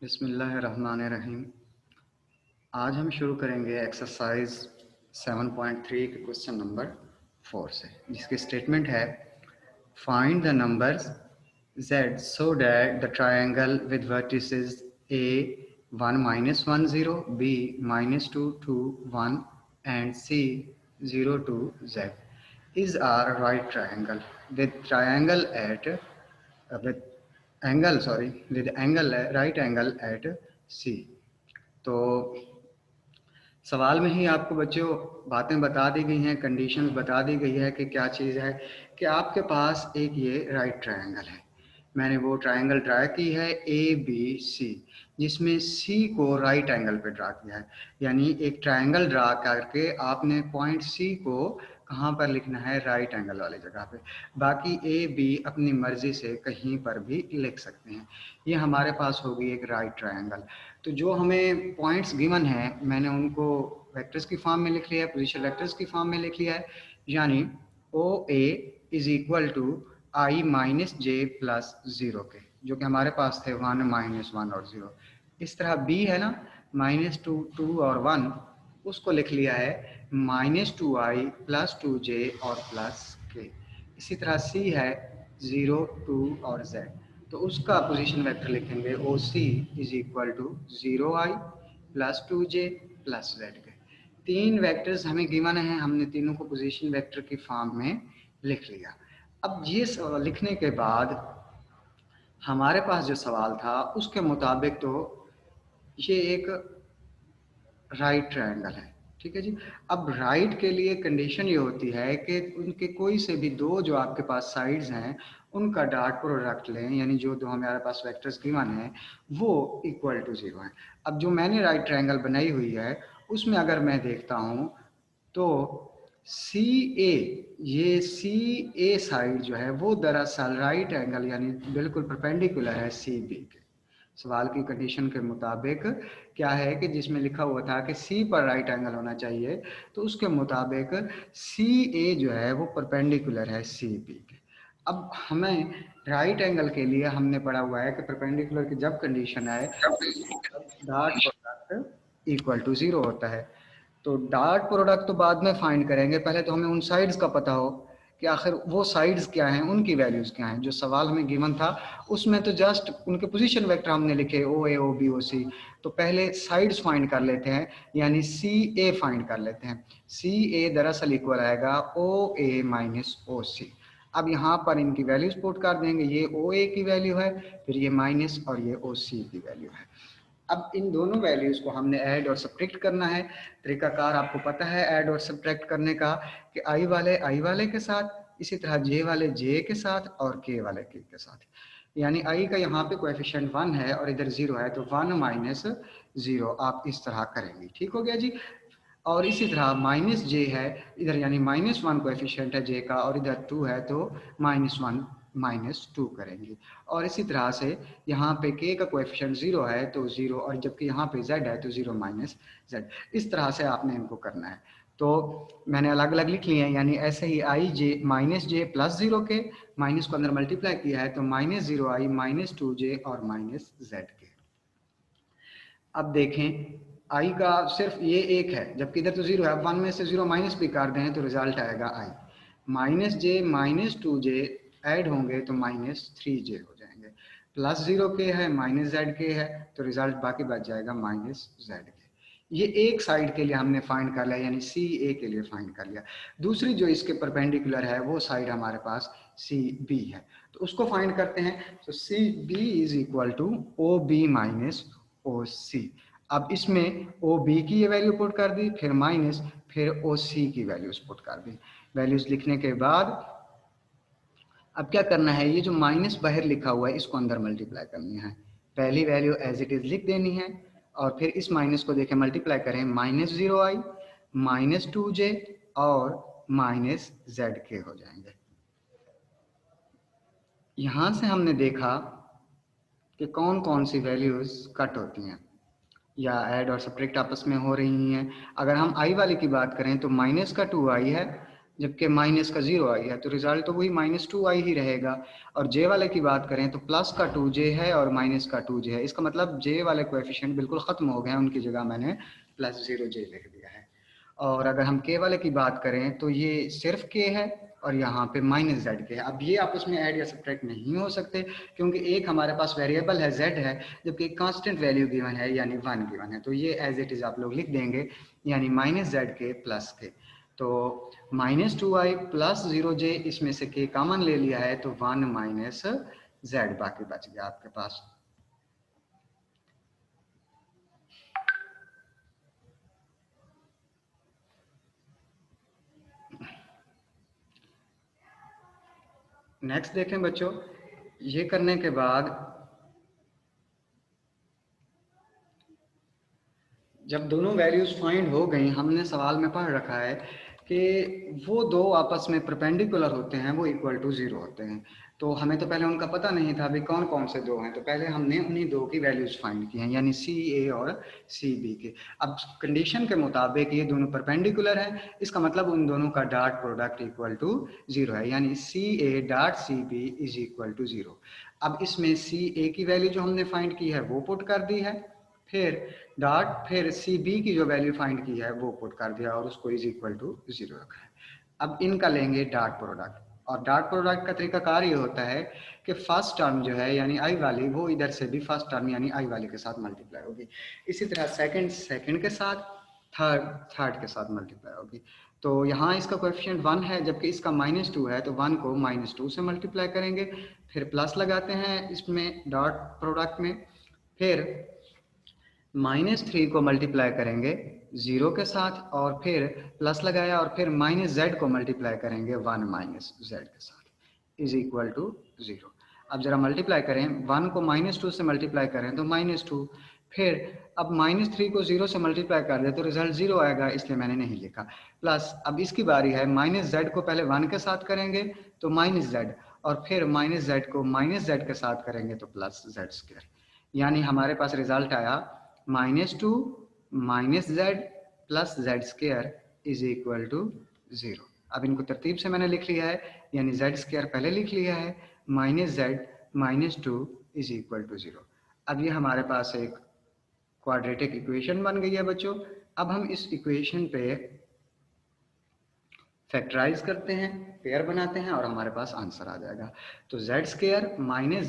बिस्मिल्लाहिर्रहमानिर्रहीम। आज हम शुरू करेंगे एक्सरसाइज 7.3 के क्वेश्चन नंबर 4 से, जिसकी स्टेटमेंट है find the numbers z so that the triangle with vertices a 1 minus 1 0, b minus 2 2 1 and c 0 2 z is a right triangle with triangle at with angle right angle at C। तो सवाल में ही आपको बच्चों बातें बता दी गई हैं, कंडीशंस बता दी गई है कि क्या चीज़ है कि आपके पास एक ये राइट ट्रायंगल है। मैंने वो ट्रायंगल ड्रा की है ए बी सी, जिसमें सी को राइट एंगल पे ड्रा किया है। यानी एक ट्रायंगल ड्रा करके आपने पॉइंट सी को कहाँ पर लिखना है, राइट एंगल वाली जगह पे। बाकी ए बी अपनी मर्जी से कहीं पर भी लिख सकते हैं। ये हमारे पास होगी एक राइट ट्रायंगल। तो जो हमें पॉइंट्स गिवन है मैंने उनको वेक्टर्स की फॉर्म में लिख लिया है, पोजीशन वेक्टर्स की फॉर्म में लिख लिया है। यानी O A is equal to I minus J plus 0 K, जो कि हमारे पास थे 1 माइनस 1 और 0। इस तरह बी है ना, माइनस 2 2 और 1, उसको लिख लिया है माइनस 2i प्लस 2j और प्लस के। इसी तरह सी है 0 2 और z, तो उसका पोजीशन वेक्टर लिखेंगे O C is equal to 0i plus 2j plus z K. तीन वेक्टर्स हमें गिवन है, हमने तीनों को पोजीशन वेक्टर की फॉर्म में लिख लिया। अब ये लिखने के बाद हमारे पास जो सवाल था उसके मुताबिक तो ये एक राइट ट्रायंगल है, ठीक है जी। अब राइट के लिए कंडीशन ये होती है कि उनके कोई से भी दो जो आपके पास साइड्स हैं उनका डॉट प्रोडक्ट लें, यानी जो दो हमारे पास वेक्टर्स गिवन है वो इक्वल टू 0 है। अब जो मैंने राइट ट्रायंगल बनाई हुई है उसमें अगर मैं देखता हूँ तो सी ए, ये सी ए साइड जो है वो दरअसल राइट एंगल यानी बिल्कुल परपेंडिकुलर है सी बी के। सवाल की कंडीशन के मुताबिक क्या है कि जिसमें लिखा हुआ था कि सी पर राइट एंगल होना चाहिए, तो उसके मुताबिक सी ए जो है वो परपेंडिकुलर है सी बी के। अब हमें राइट एंगल के लिए हमने पढ़ा हुआ है कि परपेंडिकुलर की जब कंडीशन आए डॉट प्रोडक्ट इक्वल टू 0 होता है। तो डॉट प्रोडक्ट तो बाद में फाइंड करेंगे, पहले तो हमें उन साइड्स का पता हो कि आखिर वो साइड्स क्या हैं, उनकी वैल्यूज़ क्या हैं। जो सवाल हमें गिवन था उसमें तो जस्ट उनके पोजीशन वेक्टर हमने लिखे ओ ए ओ बी ओ सी। तो पहले साइड्स फाइंड कर लेते हैं, यानी सी ए फाइंड कर लेते हैं। सी ए दरअसल इक्वल आएगा ओ ए माइनस ओ सी। अब यहाँ पर इनकी वैल्यूज पुट कर देंगे, ये ओ ए की वैल्यू है, फिर ये माइनस और ये ओ सी की वैल्यू है। अब इन दोनों वैल्यूज़ को हमने ऐड और सब्ट्रैक्ट करना है। तरीकाकार आपको पता है ऐड और सब्ट्रैक्ट करने का कि आई वाले के साथ, इसी तरह जे वाले जे के साथ और के वाले के साथ। यानी आई का यहाँ पे कोएफिशिएंट 1 है और इधर 0 है, तो 1 माइनस 0 आप इस तरह करेंगे, ठीक हो गया जी। और इसी तरह माइनस जे है इधर, यानी -1 कोएफिशिएंट है जे का और इधर 2 है, तो -1 -2 करेंगे। और इसी तरह से यहाँ पे k का कोएफिशिएंट 0 है तो 0, और जबकि यहाँ पे z है तो 0 माइनस z। इस तरह से आपने इनको करना है। तो मैंने अलग अलग लिख लिए हैं, यानी ऐसे ही आई जे माइनस जे प्लस 0 के, माइनस को अंदर मल्टीप्लाई किया है तो -0i -2j और -z के। अब देखें आई का सिर्फ ये एक है, जबकि इधर तो 0 है। अब 1 में से 0 माइनस भी कर दें तो रिजल्ट आएगा आई। -j -2j ऐड होंगे तो -3j हो जाएंगे। प्लस 0 के है, -z के है, तो रिजल्ट बाकी बच जाएगा -z के। ये एक साइड के लिए हमने फाइंड कर लिया, यानी सी ए के लिए फाइंड कर लिया। दूसरी जो इसके परपेंडिकुलर है वो साइड हमारे पास सी बी है, तो उसको फाइंड करते हैं। तो C B is equal to O B minus O C. अब इसमें ओ बी की ये वैल्यू पुट कर दी, फिर माइनस, फिर ओ सी की वैल्यूज पुट कर दी। वैल्यूज लिखने के बाद अब क्या करना है, ये जो माइनस बाहर लिखा हुआ है इसको अंदर मल्टीप्लाई करनी है। पहली वैल्यू एज इट इज लिख देनी है और फिर इस माइनस को देखें मल्टीप्लाई करें, -0i -2j और -zk हो जाएंगे। यहां से हमने देखा कि कौन कौन सी वैल्यूज कट होती हैं या ऐड और सब्ट्रैक्ट आपस में हो रही हैं। अगर हम आई वाले की बात करें तो माइनस का 2i है, जबकि माइनस का 0 आई है, तो रिजल्ट तो वही -2i ही रहेगा। और जे वाले की बात करें तो प्लस का 2j है और माइनस का 2j है, इसका मतलब जे वाले कोएफिशिएंट बिल्कुल ख़त्म हो गए हैं, उनकी जगह मैंने +0j लिख दिया है। और अगर हम के वाले की बात करें तो ये सिर्फ के है और यहाँ पे -z के है। अब ये आपस में ऐड या सब्ट्रैक्ट नहीं हो सकते, क्योंकि एक हमारे पास वेरिएबल है z है, जबकि एक कांस्टेंट वैल्यू गिवन है यानी 1 गिवन है, तो ये एज इट इज़ आप लोग लिख देंगे, यानी -z के प्लस के। तो -2i प्लस 0j, इसमें से k कॉमन ले लिया है तो 1 - z बाकी बच गया आपके पास। नेक्स्ट देखें बच्चों, ये करने के बाद जब दोनों वैल्यूज फाइंड हो गई, हमने सवाल में पढ़ रखा है कि वो दो आपस में परपेंडिकुलर होते हैं, वो इक्वल टू 0 होते हैं। तो हमें तो पहले उनका पता नहीं था भाई कौन कौन से दो हैं, तो पहले हमने उन्हीं दो की वैल्यूज फाइंड की हैं, यानी सी ए और सी बी के। अब कंडीशन के मुताबिक ये दोनों परपेंडिकुलर हैं, इसका मतलब उन दोनों का डॉट प्रोडक्ट इक्वल टू 0 है, यानी C A dot C B is equal to 0। अब इसमें सी ए की वैल्यू जो हमने फाइंड की है वो पुट कर दी है, फिर डॉट, फिर सी बी की जो वैल्यू फाइंड की है वो पुट कर दिया और उसको इज इक्वल टू 0 रखा है। अब इनका लेंगे डॉट प्रोडक्ट, और डॉट प्रोडक्ट का तरीकाकार ये होता है कि फर्स्ट टर्म जो है यानी आई वाली, वो इधर से भी फर्स्ट टर्म यानी आई वाली के साथ मल्टीप्लाई होगी, इसी तरह सेकंड सेकंड के साथ, थर्ड थर्ड के साथ मल्टीप्लाई होगी। तो यहाँ इसका कोएफिशिएंट 1 है, जबकि इसका -2 है, तो 1 को -2 से मल्टीप्लाई करेंगे, फिर प्लस लगाते हैं इसमें डॉट प्रोडक्ट में, फिर -3 को मल्टीप्लाई करेंगे 0 के साथ, और फिर प्लस लगाया, और फिर -z को मल्टीप्लाई करेंगे 1 - z के साथ इज इक्वल टू 0। अब जरा मल्टीप्लाई करें, 1 को -2 से मल्टीप्लाई करें तो -2, फिर अब -3 को 0 से मल्टीप्लाई कर दे तो रिजल्ट 0 आएगा, इसलिए मैंने नहीं लिखा। प्लस अब इसकी बारी है, -z को पहले 1 के साथ करेंगे तो -z, और फिर -z को -z के साथ करेंगे तो +z², यानी हमारे पास रिजल्ट आया -2 -z plus z² is equal to 0। अब इनको तरतीब से मैंने लिख लिया है, यानी z² पहले लिख लिया है, -z -2 इज इक्वल टू 0। अब ये हमारे पास एक क्वाड्रेटिक इक्वेशन बन गई है बच्चों। अब हम इस इक्वेशन पे फैक्टराइज करते हैं, पेयर बनाते हैं, और हमारे पास आंसर आ जाएगा। तो z² -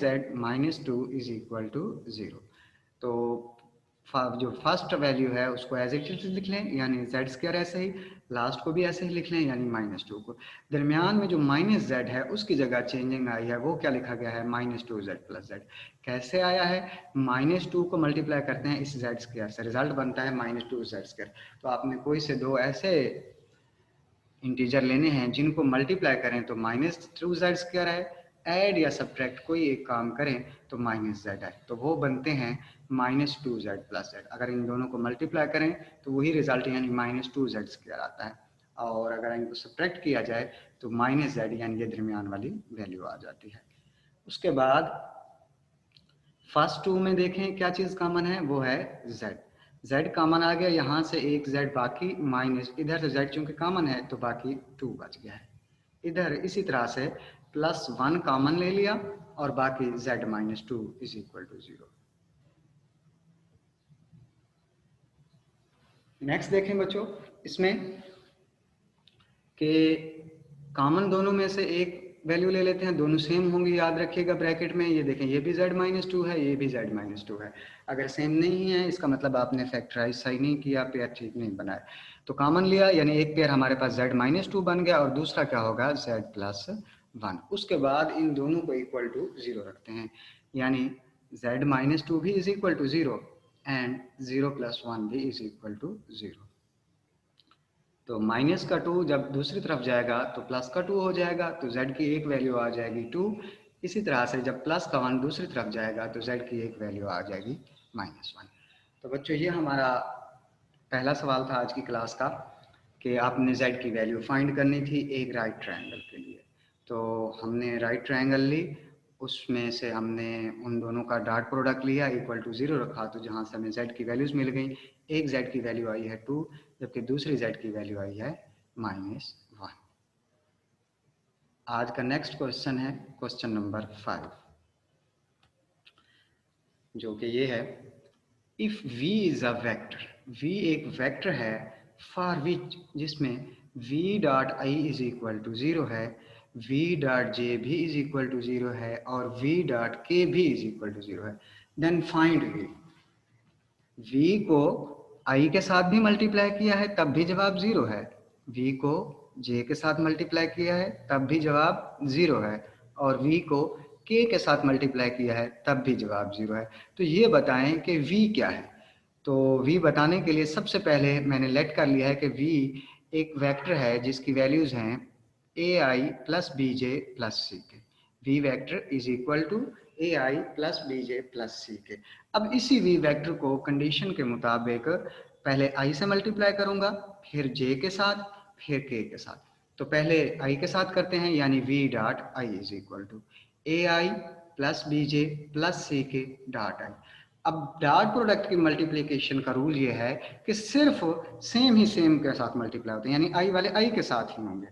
z -2 is equal to 0। तो जो फर्स्ट वैल्यू है उसको एज इट इज लिख लें, यानी z² ऐसे ही, लास्ट को भी ऐसे ही लिख लें यानी -2 को। दरमियान में जो -z है उसकी जगह चेंजिंग आई है, वो क्या लिखा गया है, -2z + z। कैसे आया है, -2 को मल्टीप्लाई करते हैं इस z² से, रिजल्ट बनता है -2z²। तो आपने कोई से दो ऐसे इंटीजर लेने हैं जिनको मल्टीप्लाई करें तो -2z² है, ऐड या सब्ट्रैक्ट कोई एक काम करें तो -z है, तो वो बनते हैं -2z + z। अगर इन दोनों को मल्टीप्लाई करें तो वही रिजल्ट यानी -2z² आता है, और अगर इनको सब्ट्रैक्ट किया जाए तो -z यानी ये दरमियान वाली वैल्यू आ जाती है। उसके बाद फर्स्ट टू में देखें क्या चीज़ कॉमन है, वो है z। z कॉमन आ गया, यहाँ से एक z बाकी, माइनस इधर से z चूंकि कॉमन है तो बाकी 2 बच गया है। इधर इसी तरह से +1 कॉमन ले लिया और बाकी z - 2 is equal to 0। Next देखें बच्चों, इसमें कि कॉमन दोनों में से एक वैल्यू ले लेते हैं, दोनों सेम होंगी, याद रखिएगा ब्रैकेट में। ये देखें, ये भी z - 2 है, ये भी z - 2 है। अगर सेम नहीं है इसका मतलब आपने फैक्टराइज सही नहीं किया, पेयर ठीक नहीं बनाया। तो कॉमन लिया यानी एक पेयर हमारे पास z - 2 बन गया और दूसरा क्या होगा, z + 1। उसके बाद इन दोनों को इक्वल टू 0 रखते हैं, यानी z - 2 भी इज इक्वल टू 0 एंड 0 + 1 भी इज इक्वल टू 0। तो -2 जब दूसरी तरफ जाएगा तो +2 हो जाएगा, तो z की एक वैल्यू आ जाएगी 2। इसी तरह से जब +1 दूसरी तरफ जाएगा तो z की एक वैल्यू आ जाएगी -1। तो बच्चों ये हमारा पहला सवाल था आज की क्लास का, कि आपने z की वैल्यू फाइंड करनी थी एक राइट ट्रायंगल के लिए। तो हमने राइट ट्रायंगल ली, उसमें से हमने उन दोनों का डॉट प्रोडक्ट लिया, इक्वल टू 0 रखा, तो जहाँ से हमें z की वैल्यूज़ मिल गई, एक z की वैल्यू आई है 2, जबकि दूसरी z की वैल्यू आई है -1। आज का नेक्स्ट क्वेश्चन है क्वेश्चन नंबर 5, जो कि ये है, if v is a vector, v एक वेक्टर है फॉर विच, जिसमें v dot I is equal to 0 है, v डॉट जे भी इज इक्वल टू 0 है और v डॉट के भी इज इक्वल टू 0 है, देन फाइंड v। v को i के साथ भी मल्टीप्लाई किया है तब भी जवाब 0 है, v को j के साथ मल्टीप्लाई किया है तब भी जवाब 0 है और v को k के साथ मल्टीप्लाई किया है तब भी जवाब 0 है। तो ये बताएं कि v क्या है। तो v बताने के लिए सबसे पहले मैंने लेट कर लिया है कि v एक वेक्टर है जिसकी वैल्यूज हैं A I plus B J plus C K. v vector is equal to A I plus B J plus C K. अब इसी v वेक्टर को कंडीशन के मुताबिक पहले i से मल्टीप्लाई करूंगा, फिर j के साथ, फिर k के साथ। तो पहले i के साथ करते हैं, यानी v dot I is equal to A I plus B J plus C K dot I. अब डॉट प्रोडक्ट की मल्टीप्लिकेशन का रूल ये है कि सिर्फ सेम ही सेम के साथ मल्टीप्लाई होते हैं, यानी आई वाले आई के साथ ही होंगे।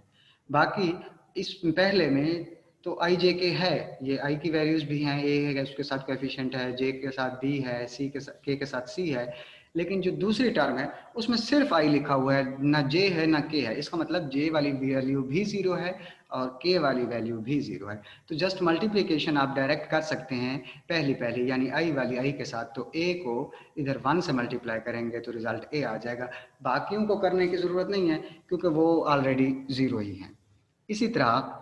बाकी इस पहले में तो आई जे के है, ये आई की वैल्यूज भी हैं, ए है उसके साथ कोएफिशिएंट है, जे के साथ बी है, सी के साथ के साथ सी है, लेकिन जो दूसरी टर्म है उसमें सिर्फ आई लिखा हुआ है, ना जे है ना के है। इसका मतलब जे वाली वैल्यू भी 0 है और के वाली वैल्यू भी 0 है। तो जस्ट मल्टीप्लिकेशन आप डायरेक्ट कर सकते हैं पहली यानी आई वाली आई के साथ। तो ए को इधर 1 से मल्टीप्लाई करेंगे तो रिजल्ट ए आ जाएगा, बाकियों को करने की ज़रूरत नहीं है क्योंकि वो ऑलरेडी 0 ही है। इसी तरह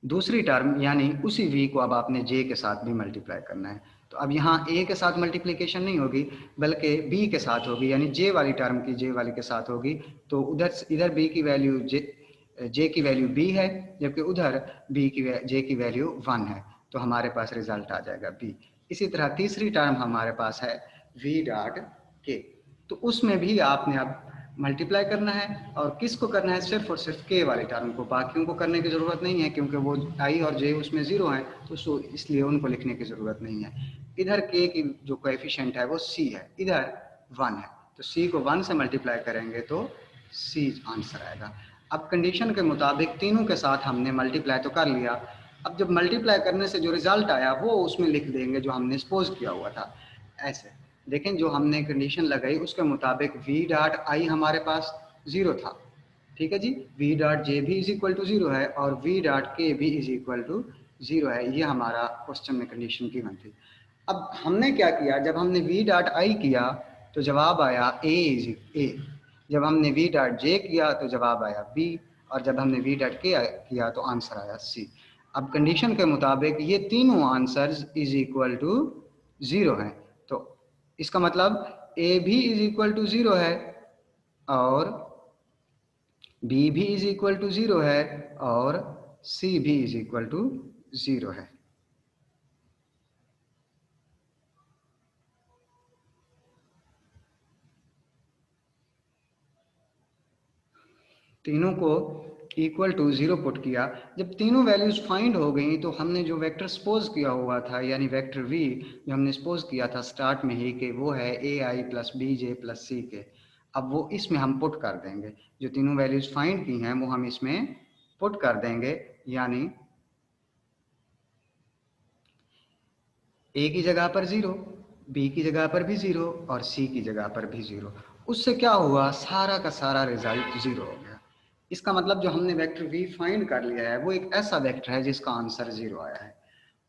दूसरी टर्म यानी उसी v को अब आपने j के साथ भी मल्टीप्लाई करना है। तो अब यहाँ a के साथ मल्टीप्लिकेशन नहीं होगी बल्कि b के साथ होगी, यानी j वाली टर्म की j वाली के साथ होगी। तो इधर b की वैल्यू j की वैल्यू b है, जबकि उधर j की वैल्यू 1 है। तो हमारे पास रिजल्ट आ जाएगा b। इसी तरह तीसरी टर्म हमारे पास है v डॉट k। तो उसमें भी आपने अब मल्टीप्लाई करना है, और किसको करना है, सिर्फ और सिर्फ के वाले टर्म को, बाकियों को करने की ज़रूरत नहीं है क्योंकि वो आई और जे उसमें 0 हैं, तो इसलिए उनको लिखने की ज़रूरत नहीं है। इधर के की जो कोएफिशिएंट है वो सी है, इधर 1 है, तो सी को 1 से मल्टीप्लाई करेंगे तो सी आंसर आएगा। अब कंडीशन के मुताबिक तीनों के साथ हमने मल्टीप्लाई तो कर लिया, अब जब मल्टीप्लाई करने से जो रिजल्ट आया वो उसमें लिख देंगे जो हमने सपोज किया हुआ था। ऐसे देखें, जो हमने कंडीशन लगाई उसके मुताबिक v डॉट आई हमारे पास 0 था, ठीक है जी, v डॉट जे भी इज इक्वल टू 0 है और v डॉट के भी इज इक्वल टू 0 है। ये हमारा क्वेश्चन में कंडीशन की थी। अब हमने क्या किया, जब हमने v डॉट आई किया तो जवाब आया a इज ए, जब हमने v डॉट जे किया तो जवाब आया b, और जब हमने v डॉट के किया तो आंसर आया c। अब कंडीशन के मुताबिक ये तीनों आंसर्स इज इक्वल टू 0 हैं। तो इसका मतलब a भी इज इक्वल टू 0 है और b भी इज इक्वल टू 0 है और c भी इज इक्वल टू 0 है। तीनों को इक्वल टू 0 पुट किया। जब तीनों वैल्यूज फाइंड हो गई तो हमने जो वेक्टर सपोज किया हुआ था, यानी वेक्टर v जो हमने सपोज किया था स्टार्ट में ही कि वो है ए I plus B J plus C K, अब वो इसमें हम पुट कर देंगे। जो तीनों वैल्यूज फाइंड की हैं वो हम इसमें पुट कर देंगे, यानी ए की जगह पर 0, बी की जगह पर भी 0 और सी की जगह पर भी 0। उससे क्या हुआ, सारा का सारा रिजल्ट 0 हो गया। इसका मतलब जो हमने वेक्टर v फाइंड कर लिया है वो एक ऐसा वेक्टर है जिसका आंसर 0 आया है।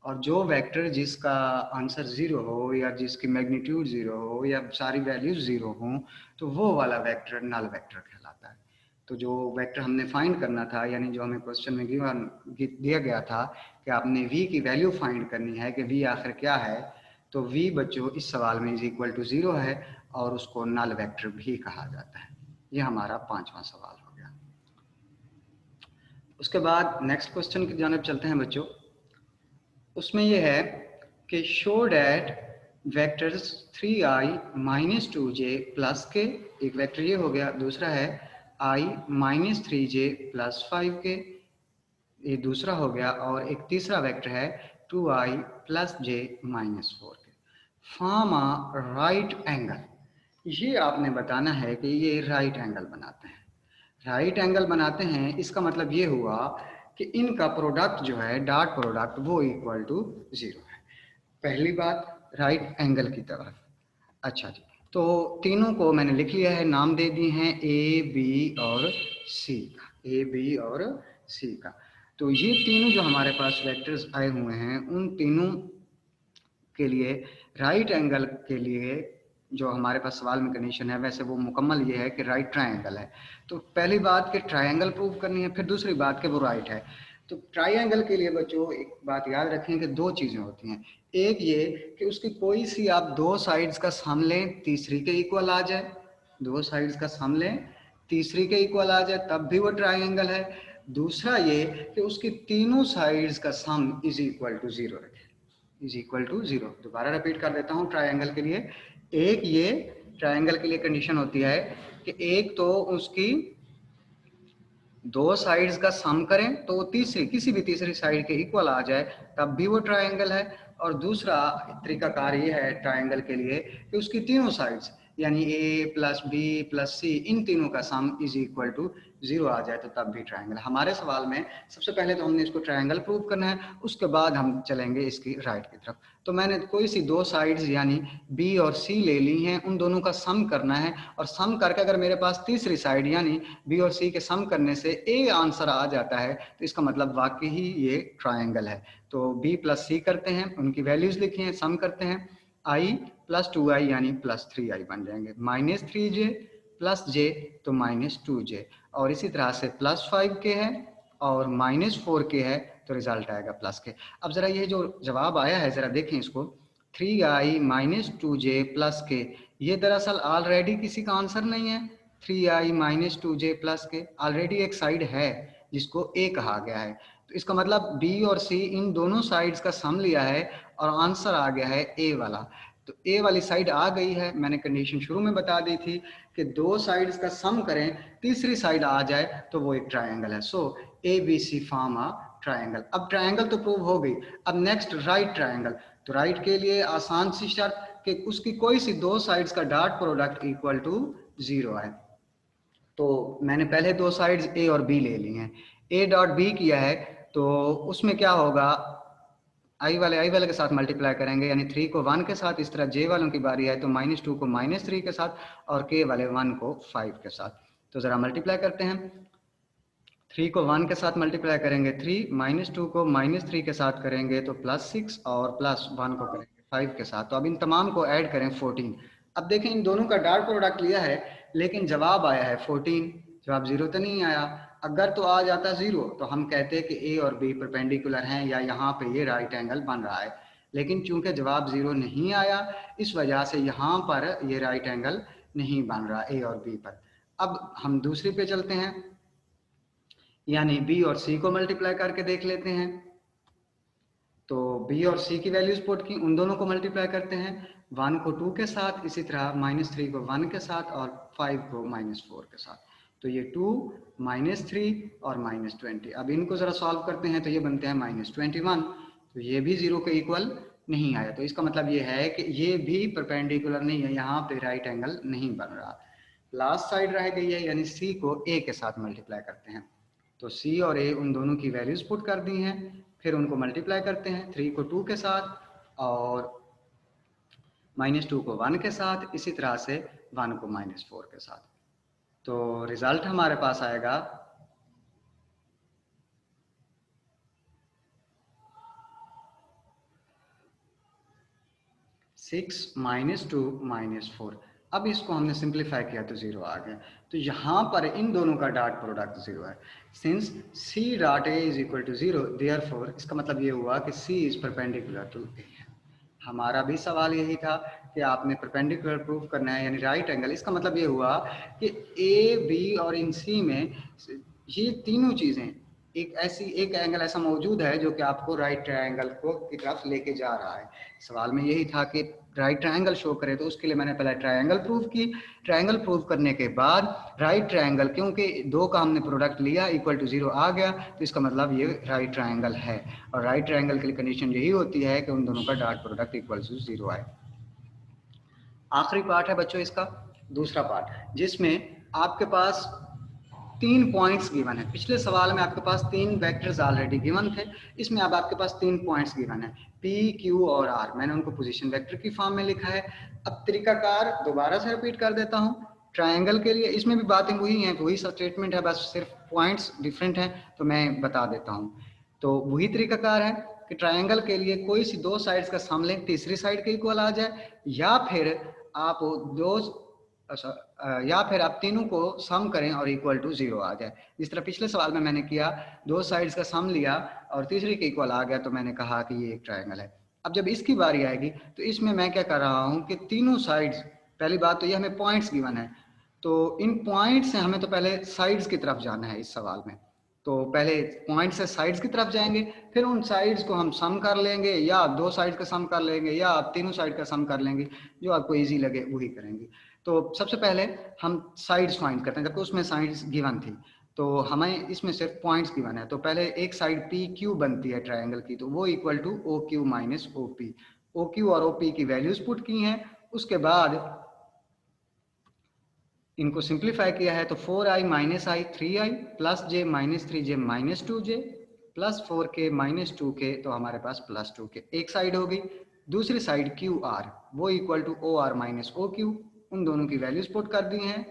और जो वेक्टर जिसका आंसर 0 हो या जिसकी मैग्नीट्यूड 0 हो या सारी वैल्यूज 0 हों तो वो वाला वेक्टर नल वेक्टर कहलाता है। तो जो वेक्टर हमने फाइंड करना था, यानी जो हमें क्वेश्चन में दिया गया था कि आपने v की वैल्यू फाइंड करनी है कि v आखिर क्या है, तो v बच्चों इस सवाल में इज इक्वल टू 0 है और उसको नल वेक्टर भी कहा जाता है। ये हमारा 5वां सवाल हो गया। उसके बाद नेक्स्ट क्वेश्चन की जानब चलते हैं बच्चों। उसमें यह है कि show that vectors 3i minus 2j plus के, एक वेक्टर ये हो गया, दूसरा है i माइनस 3j प्लस 5 के, ये दूसरा हो गया, और एक तीसरा वेक्टर है 2i प्लस j माइनस 4 के। फॉर्म अ राइट एंगल, ये आपने बताना है कि ये राइट एंगल बनाते हैं। राइट एंगल बनाते हैं इसका मतलब ये हुआ कि इनका प्रोडक्ट जो है, डॉट प्रोडक्ट, वो इक्वल टू 0 है। पहली बात राइट एंगल की तरफ। अच्छा जी, तो तीनों को मैंने लिख लिया है, नाम दे दिए हैं ए बी और सी का, ए बी और सी का। तो ये तीनों जो हमारे पास वेक्टर्स आए हुए हैं, उन तीनों के लिए राइट एंगल के लिए जो हमारे पास सवाल में कंडीशन है, वैसे वो मुकम्मल ये है कि राइट ट्रायंगल है। तो पहली बात कि ट्रायंगल प्रूव करनी है, फिर दूसरी बात कि वो राइट है। तो ट्रायंगल के लिए बच्चों एक बात याद रखें कि दो चीज़ें होती हैं। एक ये कि उसकी कोई सी आप दो साइड्स का सम लें, तीसरी के इक्वल आ जाए, दो साइड्स का सम लें, तीसरी के इक्वल आ जाए, तब भी वो ट्रायंगल है। दूसरा ये कि उसकी तीनों साइड्स का सम इज इक्वल टू 0 रखें, इज इक्वल टू 0। दोबारा रिपीट कर देता हूँ ट्रायंगल के लिए। एक ये ट्रायंगल के लिए कंडीशन होती है कि एक तो उसकी दो साइड्स का सम करें तो वो तीसरी, किसी भी तीसरी साइड के इक्वल आ जाए, तब भी वो ट्रायंगल है। और दूसरा तरीकाकार ये है ट्रायंगल के लिए कि उसकी तीनों साइड्स यानी ए प्लस बी प्लस सी, इन तीनों का सम इज इक्वल टू 0 आ जाए, तो तब भी ट्रायंगल। हमारे सवाल में सबसे पहले तो हमने इसको ट्रायंगल प्रूव करना है, उसके बाद हम चलेंगे इसकी राइट की तरफ। तो मैंने कोई सी दो साइड्स यानी बी और सी ले ली हैं, उन दोनों का सम करना है, और सम करके अगर मेरे पास तीसरी साइड यानी बी और सी के सम करने से ए आंसर आ जाता है, तो इसका मतलब वाकई ही ये ट्रायंगल है। तो बी प्लस सी करते हैं, उनकी वैल्यूज लिखी हैं, सम करते हैं, आई प्लस 2i यानी प्लस 3i बन जाएंगे, माइनस 3j प्लस जे तो माइनस 2j, और इसी तरह से प्लस 5 के है और माइनस 4 के है, तो रिजल्ट आएगा प्लस के। अब जरा ये जो जवाब आया है जरा देखें इसको, 3i माइनस 2j प्लस के, ये दरअसल ऑलरेडी किसी का आंसर नहीं है। 3i माइनस 2j प्लस के ऑलरेडी एक साइड है जिसको a कहा गया है, तो इसका मतलब b और c इन दोनों साइड्स का सम लिया है और आंसर आ गया है a वाला। तो a वाली साइड आ गई है, मैंने कंडीशन शुरू में बता दी थी कि दो साइड्स का सम करें, तीसरी साइड आ जाए तो वो एक ट्रायंगल है। So A B C form a triangle. अब ट्रायंगल तो प्रूव हो गई, अब नेक्स्ट राइट ट्रायंगल। तो राइट के लिए आसान सी शर्त कि उसकी कोई सी दो साइड्स का डॉट प्रोडक्ट इक्वल टू 0 है। तो मैंने पहले दो साइड्स ए और बी ले ली हैं, ए डॉट बी किया है, तो उसमें क्या होगा, आई वाले के साथ मल्टीप्लाई करेंगे, यानी 3 को 1 के साथ। इस तरह जे वालों की बारी है तो -2 को -3 के साथ और के वाले 1 को 5 के साथ। तो ज़रा मल्टीप्लाई करते हैं, 3 को 1 के साथ मल्टीप्लाई करेंगे 3, -2 को -3 के साथ करेंगे तो +6 और +1 को करेंगे 5 के साथ। तो अब इन तमाम को ऐड करें 14। अब देखें इन दोनों का डॉट प्रोडक्ट लिया है लेकिन जवाब आया है 14, जवाब 0 तो नहीं आया। अगर तो आ जाता 0 तो हम कहते हैं कि ए और बी परपेंडिकुलर हैं या यहाँ पे ये राइट एंगल बन रहा है, लेकिन चूंकि जवाब 0 नहीं आया इस वजह से यहाँ पर ये राइट एंगल नहीं बन रहा ए और बी पर। अब हम दूसरी पे चलते हैं, यानी बी और सी को मल्टीप्लाई करके देख लेते हैं। तो बी और सी की वैल्यूज पुट की, उन दोनों को मल्टीप्लाई करते हैं, 1 को 2 के साथ, इसी तरह -3 को 1 के साथ और 5 को -4 के साथ। तो ये 2 -3 और -20। अब इनको ज़रा सॉल्व करते हैं तो ये बनते हैं -21। तो ये भी 0 के इक्वल नहीं आया, तो इसका मतलब ये है कि ये भी परपेंडिकुलर नहीं है, यहाँ पे राइट एंगल नहीं बन रहा। लास्ट साइड रह गई है, यानी सी को ए के साथ मल्टीप्लाई करते हैं। तो सी और ए उन दोनों की वैल्यूज पुट कर दी हैं, फिर उनको मल्टीप्लाई करते हैं, 3 को 2 के साथ और -2 को 1 के साथ, इसी तरह से 1 को -4 के साथ। तो रिजल्ट हमारे पास आएगा 6 -2 -4। अब इसको हमने सिंप्लीफाई किया तो 0 आ गया। तो यहाँ पर इन दोनों का डॉट प्रोडक्ट 0 है। Since C dot A is equal to 0, therefore इसका मतलब ये हुआ कि C is perpendicular to A. हमारा भी सवाल यही था कि आपने परपेंडिकुलर प्रूफ करना है, यानी राइट एंगल। इसका मतलब ये हुआ कि ए बी और इन सी में ये तीनों चीज़ें एक एंगल ऐसा मौजूद है जो कि आपको राइट ट्रायंगल को की तरफ लेके जा रहा है। सवाल में यही था कि राइट ट्रायंगल शो करे, तो उसके लिए मैंने पहले ट्रायंगल प्रूव की। ट्रायंगल प्रूव करने के बाद राइट ट्रायंगल, क्योंकि दो का हमने प्रोडक्ट लिया इक्वल टू 0 आ गया, तो इसका मतलब ये राइट ट्रायंगल है। और राइट ट्रायंगल के लिए कंडीशन यही होती है कि उन दोनों का डॉट प्रोडक्ट इक्वल टू 0 आए। आखिरी पार्ट है बच्चों इसका, दूसरा पार्ट, जिसमें आपके पास 3 पॉइंट्स गिवन है। पिछले सवाल में आपके पास 3 वेक्टर्स ऑलरेडी गिवन थे, इसमें अब आपके पास 3 पॉइंट्स गिवन है, P, Q और R। मैंने उनको पोजीशन वेक्टर की फॉर्म में लिखा है। अब तरीकाकार दोबारा से रिपीट कर देता हूँ। ट्रायंगल के लिए इसमें भी बातें वही हैं, वही स्टेटमेंट है, बस सिर्फ पॉइंट्स डिफरेंट हैं, तो मैं बता देता हूँ। तो वही तरीकाकार है कि ट्रायंगल के लिए कोई सी दो साइड्स का सम लें, तीसरी साइड के इक्वल आ जाए, या फिर आप आप तीनों को सम करें और इक्वल टू 0 आ जाए। जिस तरह पिछले सवाल में मैंने किया, दो साइड्स का सम लिया और तीसरी के इक्वल आ गया, तो मैंने कहा कि ये एक ट्रायंगल है। अब जब इसकी बारी आएगी तो इसमें मैं क्या कर रहा हूँ कि तीनों साइड्स, पहली बात तो ये हमें पॉइंट्स गिवन है, तो इन पॉइंट से हमें तो पहले साइड्स की तरफ जाना है इस सवाल में। तो पहले पॉइंट से साइड्स की तरफ जाएंगे, फिर उन साइड्स को हम सम कर लेंगे, या दो साइड का सम कर लेंगे, या तीनों साइड का सम कर लेंगे, जो आपको इजी लगे वही करेंगे। तो सबसे पहले हम साइड्स फाइंड करते हैं, जबकि उसमें साइड्स गिवन थी, तो हमें इसमें सिर्फ पॉइंट्स गिवन है। तो पहले एक साइड पी क्यू बनती है ट्रायंगल की, तो वो equal to O Q minus O P. O Q और ओ पी की वैल्यूज पुट की हैं, उसके बाद इनको सिंप्लीफाई किया है, तो 4i minus I 3i plus J minus 3j minus 2j plus 4k minus 2k, तो हमारे पास प्लस 2k एक साइड हो गई। दूसरी साइड क्यू आर, वो equal to O R minus O Q, उन दोनों की वैल्यूज पुट कर दी हैं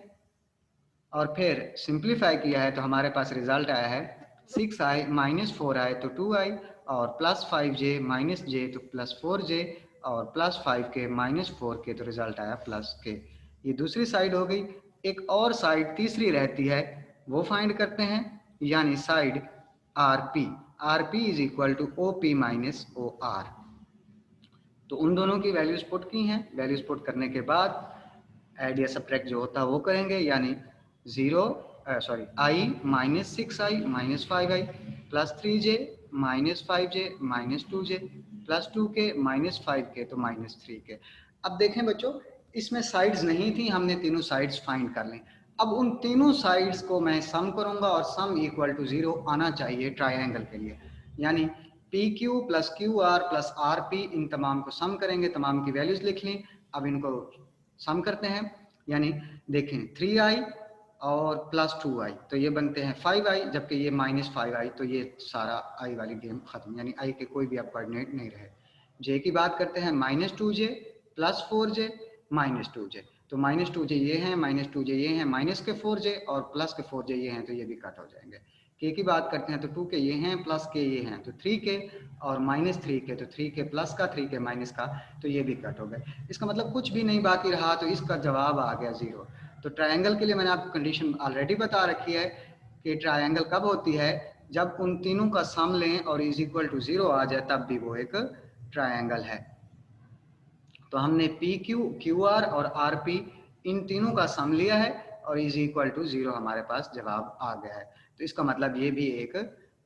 और फिर सिंप्लीफाई किया है, तो हमारे पास रिजल्ट आया है 6i माइनस 4i तो 2i, और प्लस 5j माइनस j तो प्लस 4j, और प्लस 5k माइनस 4k, तो रिजल्ट आया प्लस k। ये दूसरी साइड हो गई। एक और साइड तीसरी रहती है, वो फाइंड करते हैं, यानी side R P. R P is equal to O P minus O R. तो उन दोनों की वैल्यूज पुट की हैं। वैल्यूज पुट करने के बाद ऐड या सब्ट्रैक्ट जो होता है वो करेंगे, यानी I minus 6i minus 5i plus 3j minus 5j minus 2j plus 2k minus 5k, तो माइनस 3k। अब देखें बच्चों, इसमें साइड्स नहीं थी, हमने तीनों साइड्स फाइंड कर लें। अब उन तीनों साइड्स को मैं सम करूंगा और सम इक्वल टू 0 आना चाहिए ट्रायंगल के लिए, यानी P Q plus Q R plus R P, इन तमाम को सम करेंगे, तमाम की वैल्यूज लिख लें। अब इनको सम करते हैं, यानी देखें 3i और प्लस 2i, तो ये बनते हैं 5i, जबकि ये माइनस 5i, तो ये सारा i वाली गेम खत्म, यानी i के कोई भी अब कोऑर्डिनेट नहीं रहे। j की बात करते हैं minus 2j plus 4j minus 2j, तो माइनस 2j ये हैं, माइनस 2j ये हैं, माइनस के 4j और प्लस के 4j ये हैं, तो ये भी कट हो जाएंगे। k की बात करते हैं तो 2k ये हैं, प्लस k ये हैं, तो 3k और माइनस 3k, तो 3k प्लस का 3k माइनस का, तो ये भी कट हो गए। इसका मतलब कुछ भी नहीं बाकी रहा, तो इसका जवाब आ गया 0। तो ट्रायंगल के लिए मैंने आपको कंडीशन ऑलरेडी बता रखी है कि ट्रायंगल कब होती है, जब उन तीनों का सम लें और इज इक्वल टू 0 आ जाए, तब भी वो एक ट्रायंगल है। तो हमने पी क्यू, क्यू आर और आर पी, इन तीनों का सम लिया है और इज इक्वल टू 0 हमारे पास जवाब आ गया है। तो इसका मतलब ये भी एक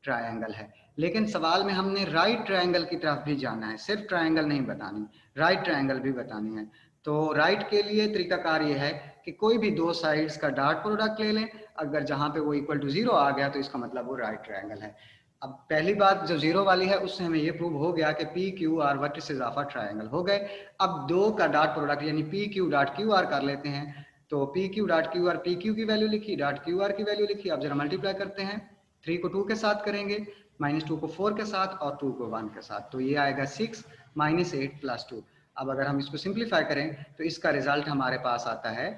ट्रायंगल है। लेकिन सवाल में हमने राइट ट्रायंगल की तरफ भी जाना है, सिर्फ ट्रायंगल नहीं बतानी, राइट ट्रायंगल भी बतानी है। तो राइट के लिए तरीकाकार ये है कि कोई भी दो साइड्स का डॉट प्रोडक्ट ले लें, अगर जहां पे वो इक्वल टू 0 आ गया, तो इसका मतलब वो राइट ट्रायंगल है। अब पहली बात जो 0 वाली है, उससे हमें ये प्रूव हो गया कि P Q R vertices of a triangle हो गए। अब दो का डॉट प्रोडक्ट यानी P Q dot Q R कर लेते हैं। तो P Q dot Q R, P Q की वैल्यू लिखी, डॉट क्यू आर की वैल्यू लिखी। अब जरा मल्टीप्लाई करते हैं, 3 को 2 के साथ करेंगे, माइनस 2 को 4 के साथ और 2 को 1 के साथ, तो ये आएगा 6 माइनस 8 प्लस 2। अब अगर हम इसको सिंप्लीफाई करें तो इसका रिजल्ट हमारे पास आता है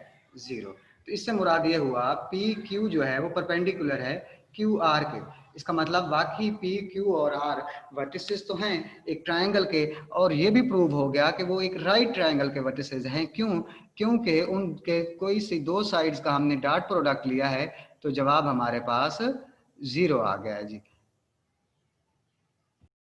0। तो इससे मुराद ये हुआ पी क्यू जो है वो परपेंडिकुलर है क्यू आर के। इसका मतलब वाकई पी क्यू और आर वर्टिसेस तो हैं एक ट्रायंगल के, और ये भी प्रूव हो गया कि वो एक राइट ट्रायंगल के वर्टिसेस हैं। क्यों? क्योंकि उनके कोई सी दो साइड्स का हमने डॉट प्रोडक्ट लिया है, तो जवाब हमारे पास 0 आ गया है जी।